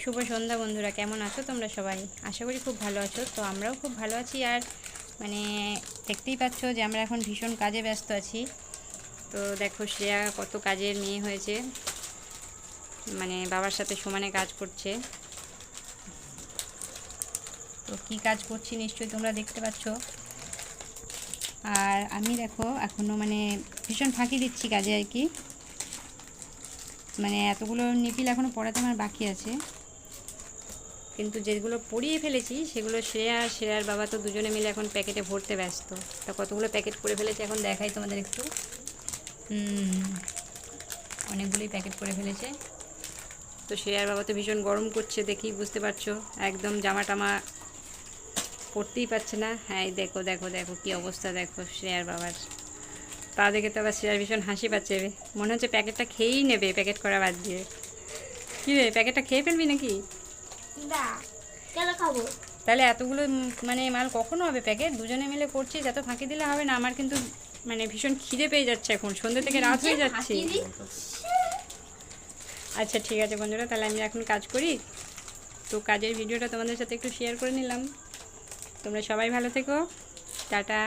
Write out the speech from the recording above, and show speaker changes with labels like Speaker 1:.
Speaker 1: শুভ সন্ধ্যা বন্ধুরা, কেমন আছো তোমরা সবাই? আশা করি খুব ভালো আছো। তো আমরাও খুব ভালো আছি। আর মানে দেখতেই পাচ্ছ যে আমরা এখন ভীষণ কাজে ব্যস্ত আছি। তো দেখো শ্রেয়া কত কাজের মেয়ে হয়েছে, মানে বাবার সাথে সমানে কাজ করছে। তো কি কাজ করছি নিশ্চয়ই তোমরা দেখতে পাচ্ছ। আর আমি দেখো এখনও মানে ভীষণ ফাঁকি দিচ্ছি কাজে আর কি। মানে এতগুলো নিপিল এখনও পড়াতে আমার বাকি আছে, কিন্তু যেগুলো পড়িয়ে ফেলেছি সেগুলো শ্রেয়ার বাবা তো দুজনে মিলে এখন প্যাকেটে ভরতে ব্যস্ত। তা কতগুলো প্যাকেট করে ফেলেছে এখন দেখাই তোমাদের একটু। অনেকগুলোই প্যাকেট করে ফেলেছে। তো শ্রেয়ার বাবা তো ভীষণ গরম করছে, দেখি বুঝতে পারছো, একদম জামা টামা পরতেই পারছে না। হ্যাঁ দেখো দেখো দেখো কী অবস্থা দেখো শ্রেয়ার বাবার। তা দেখে তো আবার শ্রেয়ার ভীষণ হাসি পাচ্ছে, মনে হচ্ছে প্যাকেটটা খেয়েই নেবে প্যাকেট করা বাদ দিয়ে। কী রে, প্যাকেটটা খেয়ে ফেলবি নাকি? তাহলে এতগুলো মানে মাল কখনো হবে প্যাকেট? দুজনে মিলে করছিস, এত ফাঁকি দিলে হবে না। আমার কিন্তু মানে ভীষণ খিদে পেয়ে যাচ্ছে, এখন সন্ধ্যে থেকে রাত হয়ে যাচ্ছে। আচ্ছা ঠিক আছে বন্ধুরা, তাহলে আমি এখন কাজ করি। তো কাজের ভিডিওটা তোমাদের সাথে একটু শেয়ার করে নিলাম। তোমরা সবাই ভালো থেকো, টাটা।